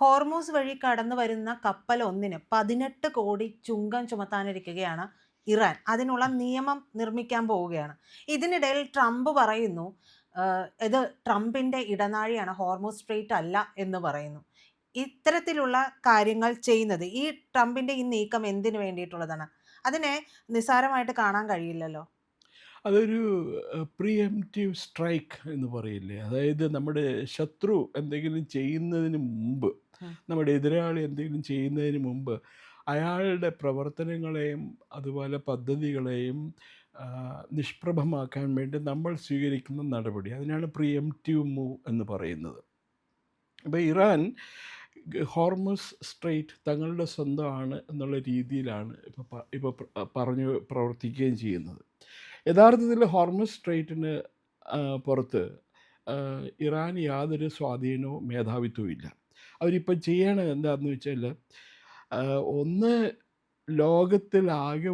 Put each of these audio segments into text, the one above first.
Hormuz വഴി കടന്നു വരുന്ന കപ്പൽ ഒന്നിന് 18 കോടി ചുങ്കം ചുമത്താനിരിക്കുകയാണ് ഇറാൻ. അതിനുള്ള നിയമം നിർമ്മിക്കാൻ പോവുകയാണ്. ഇതിനിടയിൽ ട്രംപ് പറയുന്നു, ഇത് ട്രംപിന്റെ ഇടനാഴിയാണ്, ഹോർമൂസ് സ്ട്രെയിറ്റ് അല്ല എന്ന് പറയുന്നു. ഇത്തരത്തിലുള്ള കാര്യങ്ങൾ ചെയ്യുന്നത്, ഈ ട്രംപിന്റെ ഈ നീക്കം എന്തിനു വേണ്ടിയിട്ടുള്ളതാണ്? അതിനെ നിസ്സാരമായിട്ട് കാണാൻ കഴിയില്ലല്ലോ. അതൊരു പ്രീഎംപ്റ്റീവ് സ്ട്രൈക്ക് എന്ന് പറയില്ലേ? അതായത് നമ്മുടെ ശത്രു എന്തെങ്കിലും ചെയ്യുന്നതിന് മുമ്പ്, ഉം. നമ്മുടെ എതിരാളി എന്തെങ്കിലും ചെയ്യുന്നതിന് മുമ്പ് അയാളുടെ പ്രവർത്തനങ്ങളെയും അതുപോലെ പദ്ധതികളെയും നിഷ്പ്രഭമാക്കാൻ വേണ്ടി നമ്മൾ സ്വീകരിക്കുന്ന നടപടി, അതിനാണ് പ്രീഎംപ്റ്റീവ് മൂവ് എന്ന് പറയുന്നത്. അപ്പോൾ ഇറാൻ ഹോർമുസ് സ്ട്രെയിറ്റ് തങ്ങളുടെ സ്വന്തമാണ് എന്നുള്ള രീതിയിലാണ് ഇപ്പോൾ പറഞ്ഞു പ്രവർത്തിക്കുകയും ചെയ്യുന്നത്. യഥാർത്ഥത്തിൽ ഹോർമുസ് സ്ട്രെയിറ്റിന് പുറത്ത് ഇറാൻ യാതൊരു സ്വാധീനവും മേധാവിത്വവും ഇല്ല. അവരിപ്പോൾ ചെയ്യണത് എന്താണെന്ന് വെച്ചാൽ, ഒന്ന് ലോകത്തിലാകെ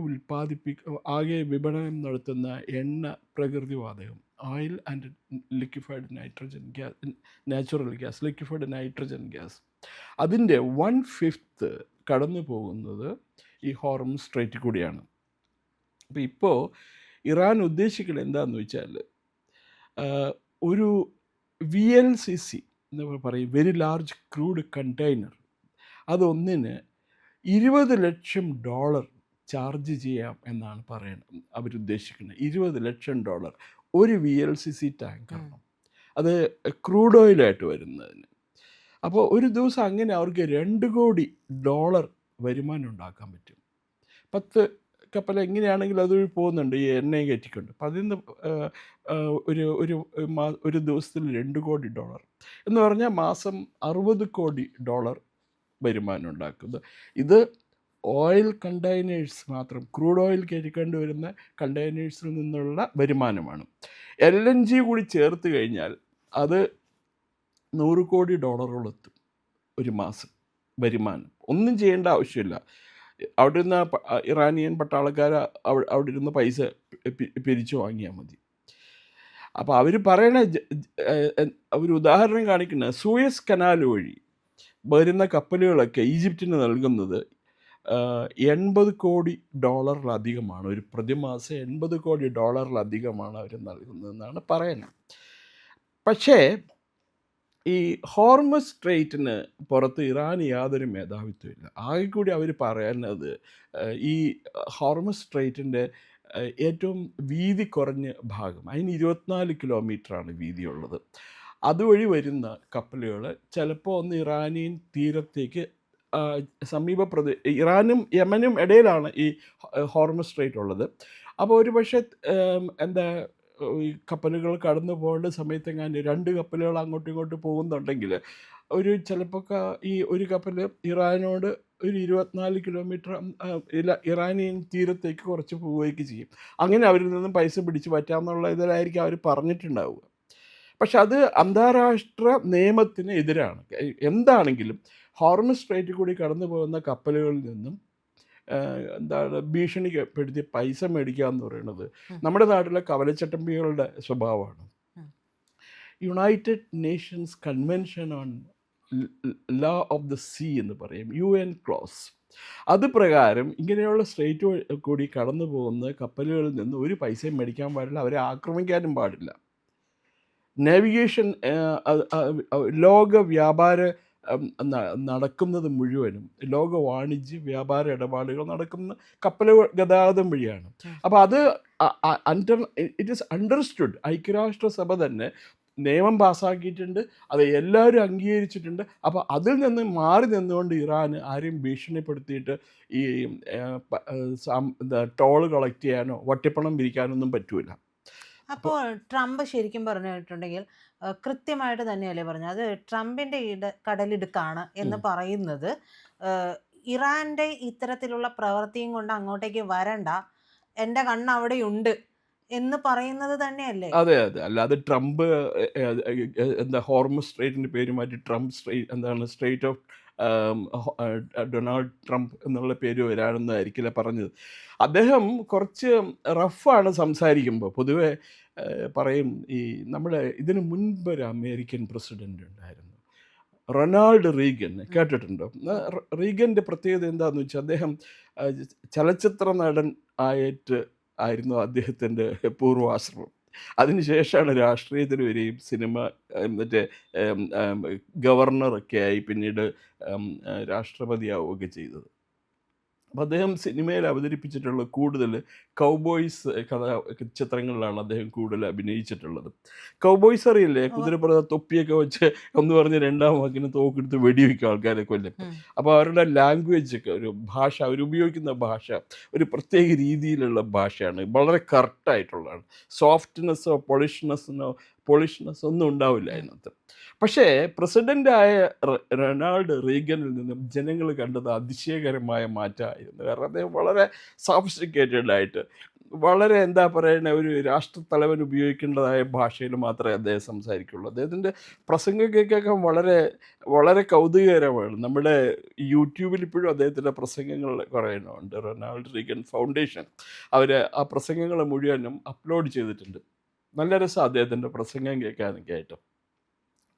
ആകെ വിപണനം നടത്തുന്ന എണ്ണ, പ്രകൃതിവാതകം, oil and liquefied nitrogen gas, natural gas, liquefied nitrogen gas, അതിൻ്റെ 1/5 കടന്നു പോകുന്നത് ഈ ഹോർമുസ് സ്ട്രെയിറ്റിൽ കൂടിയാണ്. അപ്പോൾ ഇപ്പോൾ ഇറാൻ ഉദ്ദേശിക്കുന്നത് എന്താണെന്ന് വെച്ചാൽ, ഒരു VLCC എന്ന് പറയും, വെരി ലാർജ് ക്രൂഡ് കണ്ടെയ്നർ, അതൊന്നിന് $20 ലക്ഷം ചാർജ് ചെയ്യാം എന്നാണ് പറയുന്നത്. അവരുദ്ദേശിക്കുന്നത് $20 ലക്ഷം ഒരു VLCC ടാങ്കറിനും, അത് ക്രൂഡ് ഓയിലായിട്ട് വരുന്നതിന്. അപ്പോൾ ഒരു ദിവസം അങ്ങനെ അവർക്ക് $2 കോടി വരുമാനം ഉണ്ടാക്കാൻ പറ്റും. 10 കപ്പൽ എങ്ങനെയാണെങ്കിലും അതുവഴി പോകുന്നുണ്ട്, ഈ എണ്ണയും കയറ്റിക്കൊണ്ട്. അപ്പം അതിൽ നിന്ന് ഒരു ഒരു ഒരു ദിവസത്തിൽ $2 കോടി എന്ന് പറഞ്ഞാൽ മാസം $60 കോടി വരുമാനം ഉണ്ടാക്കുന്നത്. ഇത് ഓയിൽ കണ്ടെയ്നേഴ്സ് മാത്രം, ക്രൂഡ് ഓയിൽ കയറ്റിക്കൊണ്ട് വരുന്ന കണ്ടെയ്നേഴ്സിൽ നിന്നുള്ള വരുമാനമാണ്. LNG കൂടി ചേർത്ത് കഴിഞ്ഞാൽ അത് $100 കോടി എത്തും ഒരു മാസം വരുമാനം. ഒന്നും ചെയ്യേണ്ട ആവശ്യമില്ല. അവിടെ ഇരുന്ന് ഇറാനിയൻ പട്ടാളക്കാർ അവിടെ ഇരുന്ന് പൈസ പിരിച്ചു വാങ്ങിയാൽ മതി. അപ്പോൾ അവർ പറയണ ഒരു ഉദാഹരണം കാണിക്കുന്നത്, സൂയസ് കനാൽ വഴി വരുന്ന കപ്പലുകളൊക്കെ ഈജിപ്തിന് നൽകുന്നത് $80 കോടി ഒരു പ്രതിമാസം $80 കോടി അവർ നൽകുന്നതെന്നാണ് പറയുന്നത്. പക്ഷേ ഈ ഹോർമസ് സ്ട്രെയിറ്റിന് പുറത്ത് ഇറാന് യാതൊരു മേധാവിത്വമില്ല. ആകെ കൂടി അവർ പറയുന്നത്, ഈ ഹോർമസ് സ്ട്രെയിറ്റിൻ്റെ ഏറ്റവും വീതി കുറഞ്ഞ ഭാഗം, അതിന് 24 കിലോമീറ്ററാണ് വീതിയുള്ളത്. അതുവഴി വരുന്ന കപ്പലുകൾ ചിലപ്പോൾ ഒന്ന് ഇറാനിയൻ തീരത്തേക്ക് ഇറാനും യമനും ഇടയിലാണ് ഈ ഹോർമസ് സ്ട്രെയിറ്റ് ഉള്ളത്. അപ്പോൾ ഒരു പക്ഷേ എന്താ, ഈ കപ്പലുകൾ കടന്നു പോകേണ്ട സമയത്തെങ്ങാനും 2 കപ്പലുകൾ അങ്ങോട്ടും ഇങ്ങോട്ടും പോകുന്നുണ്ടെങ്കിൽ, ചിലപ്പോൾ ഈ ഒരു കപ്പൽ ഇറാനോട് ഒരു 24 കിലോമീറ്റർ ഇറാനിയൻ തീരത്തേക്ക് കുറച്ച് പോവുകയൊക്കെ ചെയ്യും. അങ്ങനെ അവരിൽ നിന്നും പൈസ പിടിച്ച് പറ്റാമെന്നുള്ള ഇതിലായിരിക്കും അവർ പറഞ്ഞിട്ടുണ്ടാവുക. പക്ഷെ അത് അന്താരാഷ്ട്ര നിയമത്തിന് എതിരാണ്. എന്താണെങ്കിലും ഹോർമസ് സ്ട്രെയിറ്റിൽ കൂടി കടന്നു പോകുന്ന കപ്പലുകളിൽ നിന്നും ഭീഷണിപ്പെടുത്തി പൈസ മേടിക്കുക എന്ന് പറയുന്നത് നമ്മുടെ നാട്ടിലെ കവലച്ചട്ടമ്പികളുടെ സ്വഭാവമാണ്. United Nations convention on law of the sea എന്ന് പറയും, UN ക്ലോസ്, അത് പ്രകാരം ഇങ്ങനെയുള്ള സ്ട്രെയിറ്റ് കൂടി കടന്നു പോകുന്ന കപ്പലുകളിൽ നിന്ന് ഒരു പൈസയും മേടിക്കാൻ പാടില്ല, അവരെ ആക്രമിക്കാനും പാടില്ല. നാവിഗേഷൻ, ലോക വ്യാപാര നടക്കുന്നത് മുഴുവനും, ലോക വാണിജ്യ വ്യാപാര ഇടപാടുകൾ നടക്കുന്ന കപ്പലുകൾ ഗതാഗതം വഴിയാണ്. അപ്പോൾ അത് ഇറ്റ് ഈസ് അണ്ടർസ്റ്റുഡ്. ഐക്യരാഷ്ട്രസഭ തന്നെ നിയമം പാസ്സാക്കിയിട്ടുണ്ട്, അത് എല്ലാവരും അംഗീകരിച്ചിട്ടുണ്ട്. അപ്പോൾ അതിൽ നിന്ന് മാറി നിന്നുകൊണ്ട് ഇറാൻ ആരെയും ഭീഷണിപ്പെടുത്തിയിട്ട് ഈ ടോൾ കളക്ട് ചെയ്യാനോ വട്ടിപ്പണം പിരിക്കാനൊന്നും പറ്റൂല. അപ്പോൾ ട്രംപ് ശരിക്കും പറഞ്ഞിട്ടുണ്ടെങ്കിൽ കൃത്യമായിട്ട് തന്നെയല്ലേ പറഞ്ഞത്, അത് ട്രംപിന്റെ കടലിടുക്കാണ് എന്ന് പറയുന്നത്. ഇറാന്റെ ഇത്തരത്തിലുള്ള പ്രവൃത്തിയും കൊണ്ട് അങ്ങോട്ടേക്ക് വരണ്ട, എൻ്റെ കണ്ണ് അവിടെയുണ്ട് എന്ന് പറയുന്നത് തന്നെയല്ലേ? അതെ അതെ, അല്ലാതെ ട്രംപ് എന്താ ഹോർമസ് സ്ട്രെയിറ്റിൻ്റെ പേര് മാറ്റി Trump straight of Donald Trump എന്നുള്ള പേര് വരാനെന്നായിരിക്കില്ല പറഞ്ഞത്. അദ്ദേഹം കുറച്ച് റഫാണ് സംസാരിക്കുമ്പോൾ. പൊതുവെ പറയും, ഈ നമ്മുടെ ഇതിന് മുൻപ് ഒരു അമേരിക്കൻ പ്രസിഡൻ്റ് ഉണ്ടായിരുന്നു, റൊണാൾഡ് റീഗൻ കേട്ടിട്ടുണ്ടോ? റീഗൻ്റെ പ്രത്യേകത എന്താണെന്ന് വെച്ചാൽ അദ്ദേഹം ആ, ചലച്ചിത്ര നടൻ ആയിട്ട് ആയിരുന്നു അദ്ദേഹത്തിൻ്റെ പൂർവാശ്രമം. അതിനുശേഷമാണ് രാഷ്ട്രീയത്തിൽ വരികയും സിനിമ മറ്റേ ഗവർണറൊക്കെ ആയി പിന്നീട് രാഷ്ട്രപതിയാവുകയൊക്കെ ചെയ്തത്. അപ്പം അദ്ദേഹം സിനിമയിൽ അവതരിപ്പിച്ചിട്ടുള്ള കൂടുതൽ കൗബോയ്സ് ചിത്രങ്ങളിലാണ് അദ്ദേഹം കൂടുതൽ അഭിനയിച്ചിട്ടുള്ളത്. കൗബോയ്സ് അറിയില്ലേ, കുതിരപ്പുറ തൊപ്പിയൊക്കെ വെച്ച് ഒന്ന് പറഞ്ഞ് രണ്ടാം വാക്കിന് തോക്കെടുത്ത് വെടിവെക്കും ആൾക്കാരെ കൊല്ലും. അപ്പോൾ അവരുടെ ലാംഗ്വേജ് ഒക്കെ ഒരു ഭാഷ, അവരുപയോഗിക്കുന്ന ഭാഷ ഒരു പ്രത്യേക രീതിയിലുള്ള ഭാഷയാണ്, വളരെ കറക്റ്റായിട്ടുള്ളതാണ്. സോഫ്റ്റ്നെസ്സോ പൊളിഷ്നെസ് ഒന്നും ഉണ്ടാവില്ല അതിനകത്ത്. പക്ഷേ പ്രസിഡൻ്റായ റൊണാൾഡ് റീഗനിൽ നിന്നും ജനങ്ങൾ കണ്ടത് അതിശയകരമായ മാറ്റമായിരുന്നു. കാരണം അദ്ദേഹം വളരെ സോഫിസ്റ്റിക്കേറ്റഡ് ആയിട്ട്, വളരെ എന്താ പറയുക, ഒരു രാഷ്ട്രത്തലവൻ ഉപയോഗിക്കേണ്ടതായ ഭാഷയിൽ മാത്രമേ അദ്ദേഹം സംസാരിക്കുള്ളൂ. അദ്ദേഹത്തിൻ്റെ പ്രസംഗം കേൾക്കാൻ വളരെ വളരെ കൗതുകകരമാണ്. നമ്മുടെ യൂട്യൂബിൽ ഇപ്പോഴും അദ്ദേഹത്തിൻ്റെ പ്രസംഗങ്ങൾ കുറേ എണ്ണമുണ്ട്. റൊണാൾഡ് റീഗൻ ഫൗണ്ടേഷൻ അവർ ആ പ്രസംഗങ്ങൾ മുഴുവനും അപ്ലോഡ് ചെയ്തിട്ടുണ്ട്. നല്ല രസം അദ്ദേഹത്തിൻ്റെ പ്രസംഗം കേൾക്കാനൊക്കെ ആയിട്ട്.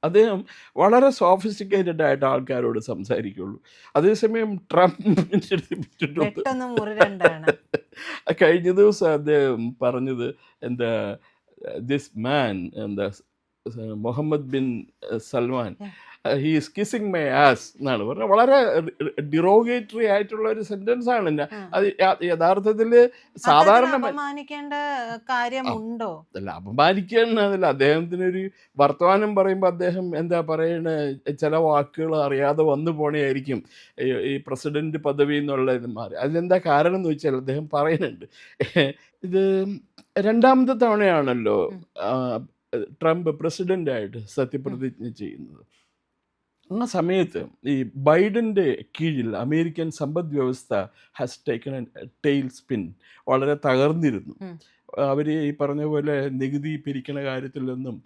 അദ്ദേഹം വളരെ സോഫിസ്റ്റിക്കേറ്റഡ് ആയിട്ട് ആൾക്കാരോട് സംസാരിക്കുള്ളൂ. അതേസമയം ട്രംപിൻ്റെ അടുത്ത് വെട്ടൊന്നും മുറി രണ്ടാണ്. കഴിഞ്ഞ ദിവസം അദ്ദേഹം പറഞ്ഞത് എന്താ, ദിസ് മാൻ എന്താ Mohammed bin Salman he is kissing my ass എന്നാണ് പറഞ്ഞത്. വളരെ ഡിറോഗേറ്ററി ആയിട്ടുള്ള ഒരു സെൻറ്റൻസ് ആണ്. അത് യഥാർത്ഥത്തിൽ സാധാരണ അപമാനിക്കേണ്ട കാര്യമുണ്ടോ? അല്ല, അപമാനിക്കാന്നല്ല, അദ്ദേഹത്തിനൊരു വർത്തമാനം പറയുമ്പോൾ അദ്ദേഹം എന്താ പറയണ ചില വാക്കുകൾ അറിയാതെ വന്നു പോണേയായിരിക്കും ഈ പ്രസിഡന്റ് പദവി എന്നുള്ളത് മാറി. അതിലെന്താ കാരണം എന്ന് വെച്ചാൽ അദ്ദേഹം പറയുന്നുണ്ട്, ഇത് രണ്ടാമത്തെ തവണയാണല്ലോ ട്രംപ് പ്രസിഡൻ്റായിട്ട് സത്യപ്രതിജ്ഞ ചെയ്യുന്നത്. ആ സമയത്ത് ഈ ബൈഡൻ്റെ കീഴിൽ അമേരിക്കൻ സമ്പദ് വ്യവസ്ഥ ഹാസ് ടേക്കൺ ടെയിൽ സ്പിൻ, വളരെ തകർന്നിരുന്നു. അവർ ഈ പറഞ്ഞ പോലെ നികുതി പിരിക്കണ കാര്യത്തിലൊന്നും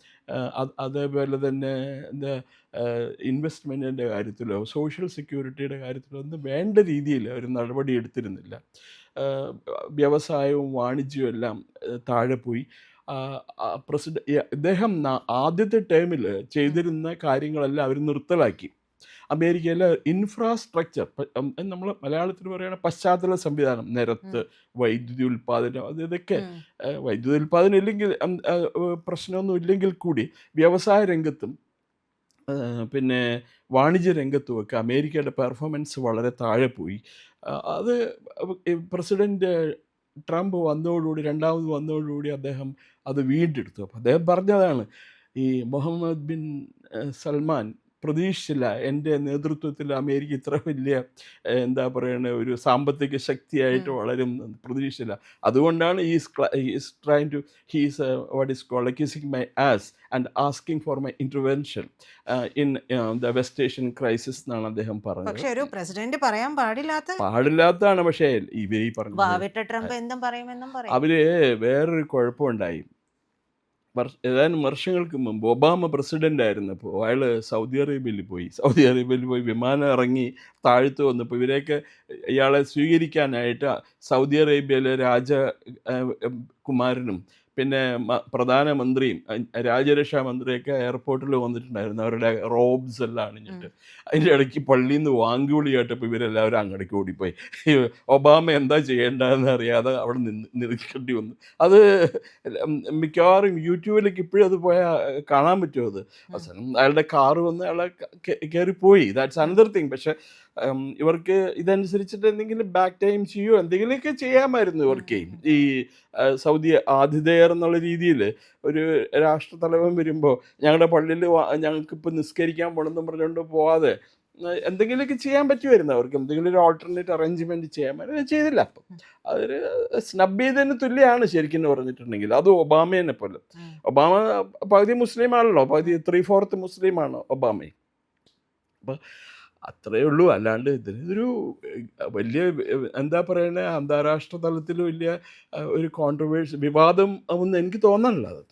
അതേപോലെ തന്നെ എന്താ ഇൻവെസ്റ്റ്മെൻറ്റിൻ്റെ കാര്യത്തിലോ സോഷ്യൽ സെക്യൂരിറ്റിയുടെ കാര്യത്തിലോ ഒന്നും വേണ്ട രീതിയിൽ അവർ നടപടി എടുത്തിരുന്നില്ല. വ്യവസായവും വാണിജ്യവും എല്ലാം താഴെ പോയി. ഇദ്ദേഹം ആദ്യത്തെ ടേമിൽ ചെയ്തിരുന്ന കാര്യങ്ങളെല്ലാം അവർ നിർത്തലാക്കി. അമേരിക്കയിലെ ഇൻഫ്രാസ്ട്രക്ചർ, നമ്മൾ മലയാളത്തിൽ പറയുകയാണ് പശ്ചാത്തല സംവിധാനം, നിരത്ത്, വൈദ്യുതി ഉൽപ്പാദനം, ഇതൊക്കെ വൈദ്യുതി ഉൽപ്പാദനം ഇല്ലെങ്കിൽ പ്രശ്നമൊന്നും ഇല്ലെങ്കിൽ കൂടി വ്യവസായ രംഗത്തും പിന്നെ വാണിജ്യ രംഗത്തുമൊക്കെ അമേരിക്കയുടെ പെർഫോമൻസ് വളരെ താഴെ പോയി. അത് പ്രസിഡൻറ്റ് ട്രംപ് വന്നതോടുകൂടി, രണ്ടാമത് വന്നതോടുകൂടി അദ്ദേഹം അത് വീണ്ടെടുത്തു. അപ്പോൾ അദ്ദേഹം പറഞ്ഞതാണ്, ഈ മുഹമ്മദ് ബിൻ സൽമാൻ പ്രതീക്ഷിച്ചില്ല എൻ്റെ നേതൃത്വത്തിൽ അമേരിക്ക ഇത്ര വലിയ എന്താ പറയുക ഒരു സാമ്പത്തിക ശക്തിയായിട്ട് വളരും പ്രതീക്ഷിച്ചില്ല. അതുകൊണ്ടാണ് what is called kissing my ass and asking for my intervention in the West Asian crisis എന്നാണ് അദ്ദേഹം പറഞ്ഞത്. പക്ഷെ ഒരു പ്രസിഡന്റ് പറയാൻ പാടില്ലാത്തതാണ്. പക്ഷേ ഇവർ ഈ പറഞ്ഞത് ട്രംപ് എന്തും പറയുമെന്നും പറയും. അവര് വേറൊരു കുഴപ്പമുണ്ടായി. ഏതാനും വർഷങ്ങൾക്ക് മുമ്പ് ഒബാമ പ്രസിഡൻ്റ് ആയിരുന്നപ്പോൾ അയാൾ സൗദി അറേബ്യയിൽ പോയി വിമാനം ഇറങ്ങി താഴ്ത്തു വന്നപ്പോൾ ഇവരെയൊക്കെ ഇയാളെ സ്വീകരിക്കാനായിട്ട് സൗദി അറേബ്യയിലെ രാജകുമാരനും പിന്നെ പ്രധാനമന്ത്രിയും രാജ്യരക്ഷാ മന്ത്രിയൊക്കെ എയർപോർട്ടിൽ വന്നിട്ടുണ്ടായിരുന്നു, അവരുടെ റോബ്സ് എല്ലാം അണിഞ്ഞിട്ട്. അതിൻ്റെ ഇടയ്ക്ക് പള്ളിയിൽ നിന്ന് വാങ്കുവിളി കേട്ടപ്പോൾ ഇവരെല്ലാവരും അങ്ങടേക്ക് ഓടിപ്പോയി. ഒബാമ എന്താ ചെയ്യേണ്ടതെന്ന് അറിയാതെ അവിടെ നിൽക്കേണ്ടി വന്നു. അത് മിക്കവാറും യൂട്യൂബിലേക്ക് ഇപ്പോഴും അത് പോയാൽ കാണാൻ പറ്റുമോ? അത് അവസാനം അയാളുടെ കാറ് വന്ന് അയാളെ കയറിപ്പോയി. That's another thing. പക്ഷേ ഇവർക്ക് ഇതനുസരിച്ചിട്ട് എന്തെങ്കിലും ബാക്ക് ടൈം ചെയ്യുമോ എന്തെങ്കിലുമൊക്കെ ചെയ്യാമായിരുന്നു ഇവർക്ക്. ഈ സൗദി ആതിഥേയർ എന്നുള്ള രീതിയിൽ ഒരു രാഷ്ട്രതലവൻ വരുമ്പോൾ ഞങ്ങളുടെ പള്ളിയിൽ ഞങ്ങൾക്കിപ്പോൾ നിസ്കരിക്കാൻ പോകണമെന്ന് പറഞ്ഞുകൊണ്ട് പോവാതെ എന്തെങ്കിലുമൊക്കെ ചെയ്യാൻ പറ്റുമായിരുന്നു അവർക്ക്. എന്തെങ്കിലും ഒരു ഓൾട്ടർനേറ്റ് അറേഞ്ച്മെൻറ്റ് ചെയ്യാൻ ചെയ്തില്ല. അപ്പം അതൊരു സ്നബ് ചെയ്തതിന് തുല്യമാണ് ശരിക്കും പറഞ്ഞിട്ടുണ്ടെങ്കിൽ. അത് ഒബാമേനെ പോലെ. ഒബാമ പകുതി മുസ്ലിമാണല്ലോ, പകുതി 3/4 മുസ്ലിമാണ് ഒബാമയും. അപ്പം അത്രയേ ഉള്ളൂ. അല്ലാണ്ട് ഇതൊരു വലിയ എന്താ പറയണേ, അന്താരാഷ്ട്ര തലത്തിൽ വലിയ ഒരു കോൺട്രവേഴ്സി വിവാദം ഒന്നും എനിക്ക് തോന്നാനില്ല. അത്